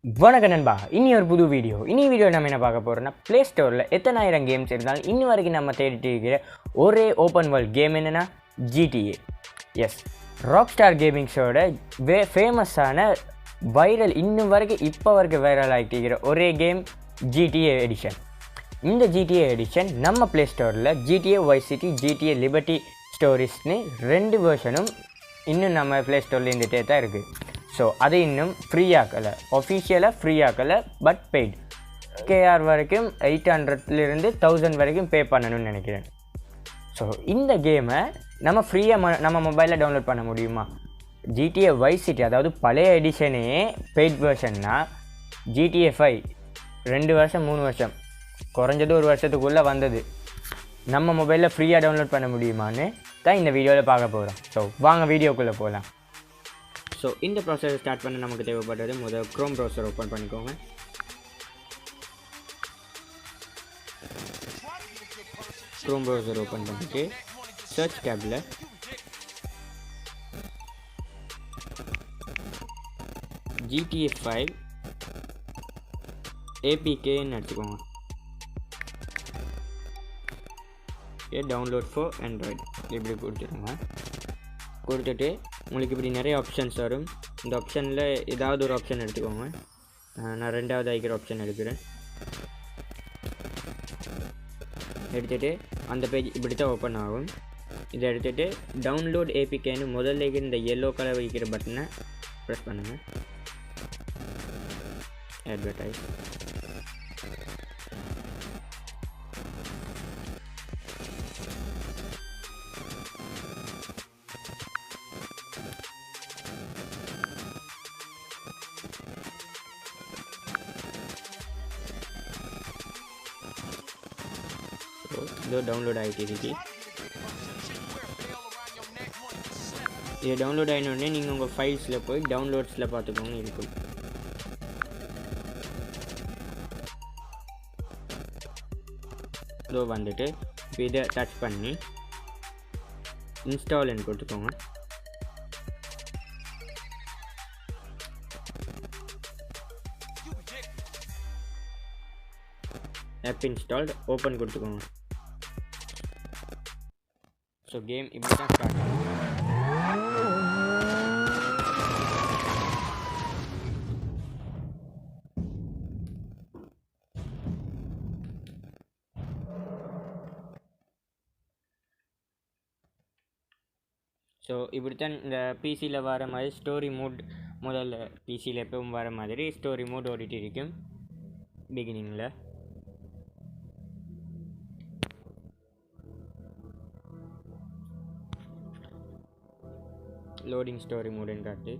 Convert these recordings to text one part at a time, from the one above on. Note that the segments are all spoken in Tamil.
வணக்கம் நண்பா, இனி ஒரு புது வீடியோ. வீடியோ நம்ம என்ன பார்க்க போகிறோம்னா, ப்ளே ஸ்டோரில் எத்தனாயிரம் கேம்ஸ் இருந்தாலும் இன்னும் வரைக்கும் நம்ம தேடிட்டு இருக்கிற ஒரே ஓப்பன் வேர்ல்ட் கேம் என்னென்னா GTA. எஸ், ராக் ஸ்டார் கேமிங்ஸோட ஃபேமஸான வைரல் இன்னும் வரைக்கும் இப்போ வரைக்கும் வைரல் ஆகிட்டு இருக்கிற ஒரே கேம் GTA எடிஷன். இந்த GTA எடிஷன் நம்ம ப்ளே ஸ்டோரில் GTA Vice City, GTA Liberty ஸ்டோரிஸ்னு 2 வெர்ஷனும் இன்னும் நம்ம ப்ளே ஸ்டோரில் இருந்துகிட்டே தான் இருக்குது. ஸோ அது இன்னும் ஃப்ரீயாக்கலை, ஒஃபிஷியலாக ஃப்ரீயாக்கலை, பட் பெய்ட் KR வரைக்கும் 800லேருந்து 1000 வரைக்கும் பே பண்ணணும்னு நினைக்கிறேன். ஸோ இந்த கேமை நம்ம ஃப்ரீயாக நம்ம மொபைலில் டவுன்லோட் பண்ண முடியுமா? GTA Vice City, அதாவது பழைய எடிஷனே பெய்ட் வெர்ஷன்னா GTA 5 2 வருஷம் 3 வருஷம் குறைஞ்சது 1 வருஷத்துக்குள்ளே வந்தது. நம்ம மொபைலில் ஃப்ரீயாக டவுன்லோட் பண்ண முடியுமான்னு தான் இந்த வீடியோவில் பார்க்க போகிறோம். ஸோ வாங்க வீடியோக்குள்ளே போகலாம். ஸோ இந்த ப்ராசஸை ஸ்டார்ட் பண்ண நமக்கு தேவைப்படுறது முதல் க்ரோம் ப்ரௌசர் ஓப்பன் பண்ணிக்கோங்க. க்ரோம் ப்ரௌசர் ஓப்பன் பண்ணிட்டு சர்ச் டேப்பில் GTA 5 APKன்னு அடிச்சுக்கோங்க. டவுன்லோட் ஃபார் ஆண்ட்ராய்டு இப்படி கொடுத்துருங்க. கொடுத்துட்டு உங்களுக்கு இப்படி நிறைய ஆப்ஷன்ஸ் வரும். இந்த ஆப்ஷனில் ஏதாவது ஒரு ஆப்ஷன் எடுத்துக்கோங்க. நான் 2வது ஐக்கிற ஆப்ஷன் எடுக்கிறேன். எடுத்துகிட்டு அந்த பேஜ் இப்படி தான் ஓப்பன் ஆகும். இதை எடுத்துகிட்டு டவுன்லோட் ஏபிகேன்னு முதல்ல இந்த எல்லோ கலர் வைக்கிற பட்டனை ப்ரெஸ் பண்ணுங்கள். அட்வர்டைஸ் இதோ டவுன்லோட் ஆகிட்டு இருக்கு. இது டவுன்லோட் ஆகினோடனே நீங்கள் உங்கள் ஃபைல்ஸில் போய் டவுன்லோட்ஸில் பார்த்துக்கோங்க இருக்கும். இதோ வந்துட்டு இப்போ இதை டச் பண்ணி இன்ஸ்டால்னு கொடுத்துக்கோங்க. ஆப் இன்ஸ்டால்டு ஓப்பன் கொடுத்துக்கோங்க. ஸோ கேம் இப்படி தான் ஸ்டார்ட் ஆகும். ஸோ இப்படித்தான் இந்த பிசியில் வர மாதிரி ஸ்டோரி மூட், முதல்ல பிசியில் எப்பவும் வர மாதிரி ஸ்டோரி மூட் ஓடிட்டு இருக்கும். பிகினிங்கில் லோடிங் ஸ்டோரி மூடுன்னு காட்டு.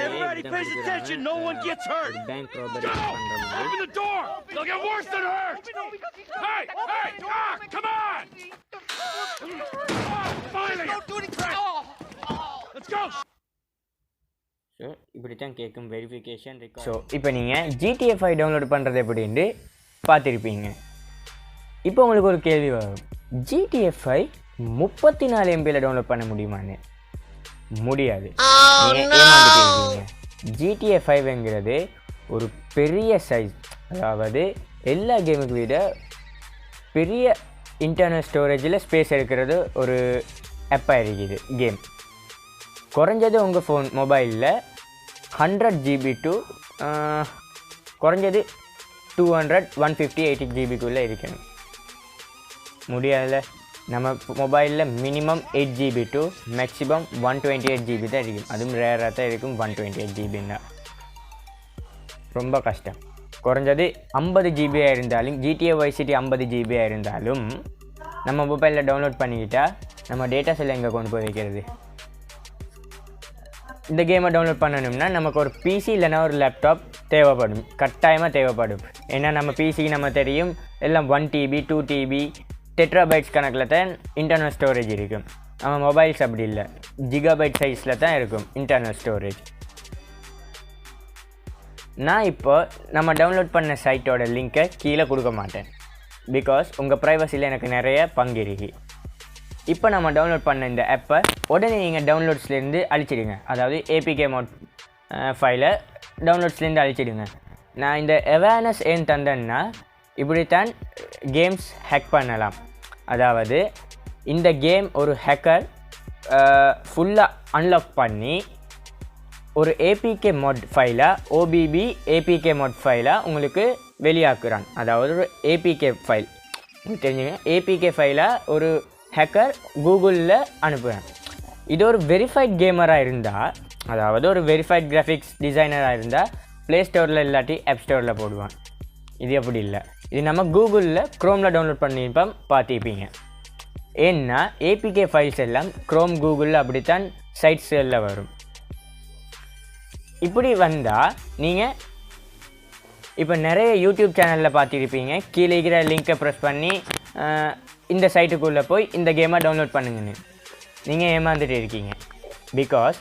Everybody pays attention. No one gets hurt. Bank robbery. Open the door. They'll get worse than hurt. Hey, come on. Finally. Let's go. So இப்படி தான் கேட்கும் வெரிஃபிகேஷன் ரெக்கார்ட். ஸோ இப்போ நீங்கள் GTA 5 டவுன்லோட் பண்ணுறது எப்படின்னு பார்த்துருப்பீங்க. இப்போ உங்களுக்கு ஒரு கேள்வி வரும், GTA 5 34 MBயில் டவுன்லோட் பண்ண முடியுமான்னு? முடியாது. ஏமாந்துட்டீங்க. GTA 5ங்கிறது ஒரு பெரிய சைஸ், அதாவது எல்லா கேமுக்கு விட பெரிய இன்டர்னல் ஸ்டோரேஜில் ஸ்பேஸ் எடுக்கிறது ஒரு ஆப்பாக இருக்குது கேம். குறைஞ்சது உங்கள் மொபைலில் 100 GB டு குறைஞ்சது 200, 150, 80 GBக்குள்ளே இருக்கணும். முடியாதுல்ல? நம்ம மொபைலில் minimum 8GB to maximum 128GB தான் இருக்கும். அதுவும் ரேராக தான் இருக்கும் 128GB தான். ரொம்ப கஷ்டம். குறைஞ்சது 50GB இருந்தாலும் GTA Vice City 50GB இருந்தாலும் நம்ம மொபைலில் டவுன்லோட் பண்ணிக்கிட்டால் நம்ம டேட்டாஸ் எல்லாம் எங்கே கொண்டு போய் வைக்கிறது? இந்த கேமை டவுன்லோட் பண்ணணும்னா நமக்கு ஒரு பிசி இல்லைனா ஒரு லேப்டாப் தேவைப்படும், கட்டாயமாக தேவைப்படும். ஏன்னா நம்ம பிசிக்கு நம்ம தெரியும் எல்லாம் 1TB 2TB டெட்ராபைட்ஸ் கணக்கில் தான் இன்டர்னல் ஸ்டோரேஜ் இருக்கும். நம்ம மொபைல்ஸ் அப்படி இல்லை, ஜிகாபைட் சைஸில் தான் இருக்கும் இன்டர்னல் ஸ்டோரேஜ். நான் இப்போ நம்ம டவுன்லோட் பண்ண சைட்டோட லிங்க்கை கீழே கொடுக்க மாட்டேன், பிகாஸ் உங்கள் ப்ரைவசியில் எனக்கு நிறைய பங்கு இருக்கு. இப்போ நம்ம டவுன்லோட் பண்ண இந்த ஆப்பை உடனே நீங்கள் டவுன்லோட்ஸ்லேருந்து அழிச்சிடுங்க. அதாவது ஏபிகே மோட் ஃபைலை டவுன்லோட்ஸ்லேருந்து அழிச்சிடுங்க. நான் இந்த அவேர்னஸ் ஏன் தந்தேன்னா, இப்படித்தான் கேம்ஸ் ஹேக் பண்ணலாம். அதாவது இந்த கேம் ஒரு ஹேக்கர் ஃபுல்லாக அன்லாக் பண்ணி ஒரு ஏபிகே மோட் ஃபைலாக ஓபிபி ஏபிகே மோட் ஃபைலாக உங்களுக்கு வெளியாக்குறான். அதாவது ஒரு ஏபிகே ஃபைல் தெரிஞ்சுங்க, ஏபிகே ஃபைலாக ஒரு ஹேக்கர் கூகுளில் அனுப்புகிறான். இது ஒரு வெரிஃபைட் கேமராக இருந்தால், அதாவது ஒரு வெரிஃபைட் கிராஃபிக்ஸ் டிசைனராக இருந்தால் ப்ளே ஸ்டோரில் இல்லாட்டி ஆப் ஸ்டோரில் போடுவான். இது அப்படி இல்லை, இது நம்ம கூகுளில் க்ரோமில் டவுன்லோட் பண்ணியிருப்போம் பார்த்துப்பீங்க. ஏன்னா ஏபிகே ஃபைல்ஸ் எல்லாம் க்ரோம் கூகுளில் அப்படித்தான் சைட்ஸில் வரும். இப்படி வந்தால் நீங்கள் இப்போ நிறைய யூடியூப் சேனலில் பார்த்துருப்பீங்க, கீழே இருக்கிற லிங்க்கை ப்ரெஸ் பண்ணி இந்த சைட்டுக்குள்ளே போய் இந்த கேமை டவுன்லோட் பண்ணுங்கன்னு. நீங்கள் ஏமாந்துட்டு இருக்கீங்க. பிகாஸ்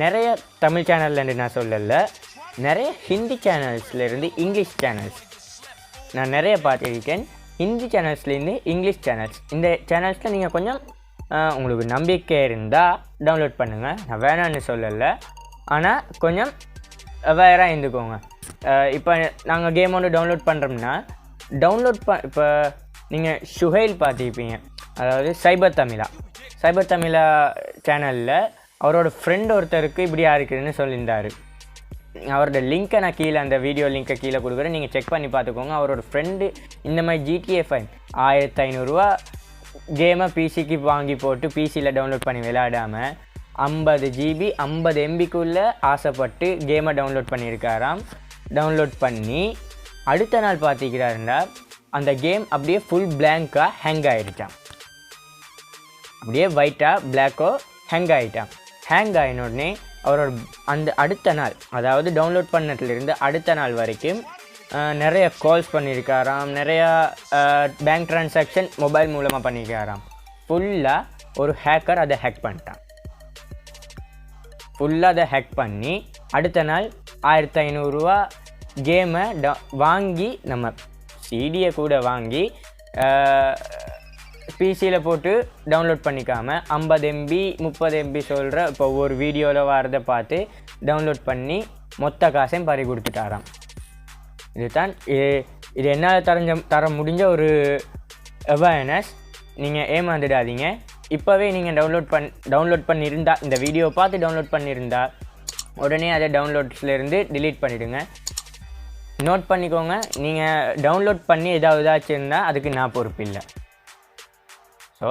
நிறைய தமிழ் சேனல்லேருந்து நான் சொல்லலை, நிறைய ஹிந்தி சேனல்ஸ்லேருந்து இங்கிலீஷ் சேனல்ஸ் நான் நிறைய பார்த்துருக்கேன். ஹிந்தி சேனல்ஸ்லேருந்து இங்கிலீஷ் சேனல்ஸ், இந்த சேனல்ஸில் நீங்கள் கொஞ்சம் உங்களுக்கு நம்பிக்கை இருந்தால் டவுன்லோட் பண்ணுங்கள். நான் வேணான்னு சொல்லலை, ஆனால் கொஞ்சம் அவேராக இருந்துக்கோங்க. இப்போ நாங்கள் கேம் ஒன்று டவுன்லோட் பண்ணுறோம்னா இப்போ நீங்கள் சுஹைல் பார்த்துருப்பீங்க, அதாவது சைபர் தமிழா சேனலில் அவரோட ஃப்ரெண்ட் ஒருத்தருக்கு இப்படியா இருக்குதுன்னு சொல்லியிருந்தார். அவரோட லிங்க்கை நான் கீழே அந்த வீடியோ லிங்க்கை கீழே கொடுக்குறேன், நீங்கள் செக் பண்ணி பார்த்துக்கோங்க. அவரோட ஃப்ரெண்டு இந்த மாதிரி GTA 5 1500 கேமை பிசிக்கு வாங்கி போட்டு பிசியில் டவுன்லோட் பண்ணி விளையாடாமல் 50GB 50 MBக்குள்ளே ஆசைப்பட்டு கேமை டவுன்லோட் பண்ணியிருக்காராம். டவுன்லோட் பண்ணி அடுத்த நாள் பார்த்துக்கிறாருன்னா அந்த கேம் அப்படியே ஃபுல் பிளாங்காக ஹேங் ஆகிடுச்சான். அப்படியே ஒயிட்டாக பிளாக்கோ ஹேங் ஆகிட்டான். ஹேங் ஆகின உடனே அவரோட அந்த அடுத்த நாள், அதாவது டவுன்லோட் பண்ணதுலேருந்து அடுத்த நாள் வரைக்கும் நிறைய கால்ஸ் பண்ணியிருக்காராம், நிறையா பேங்க் ட்ரான்சாக்ஷன் மொபைல் மூலமாக பண்ணியிருக்காராம். ஃபுல்லாக ஒரு ஹேக்கர் அதை ஹேக் பண்ணிட்டான். ஃபுல்லாக அதை ஹேக் பண்ணி அடுத்த நாள் 1500 கேமை வாங்கி, நம்ம சிடியை கூட வாங்கி பிசியில் போட்டு டவுன்லோட் பண்ணிக்காமல் 50 MB 30 MB சொல்கிற இப்போ ஒரு வீடியோவில் வரதை பார்த்து டவுன்லோட் பண்ணி மொத்த காசையும் பறி கொடுத்துட்டாராம். இதுதான் இது என்னால் தர முடிஞ்ச ஒரு அவேர்னஸ். நீங்கள் ஏமாந்துடாதீங்க. இப்போவே நீங்கள் டவுன்லோட் பண்ணியிருந்தால், இந்த வீடியோ பார்த்து டவுன்லோட் பண்ணியிருந்தால் உடனே அதை டவுன்லோட்ஸ்லேருந்து டிலீட் பண்ணிவிடுங்க. நோட் பண்ணிக்கோங்க, நீங்கள் டவுன்லோட் பண்ணி ஏதாச்சும் இருந்தால் அதுக்கு நான் பொறுப்பு இல்லை. ஸோ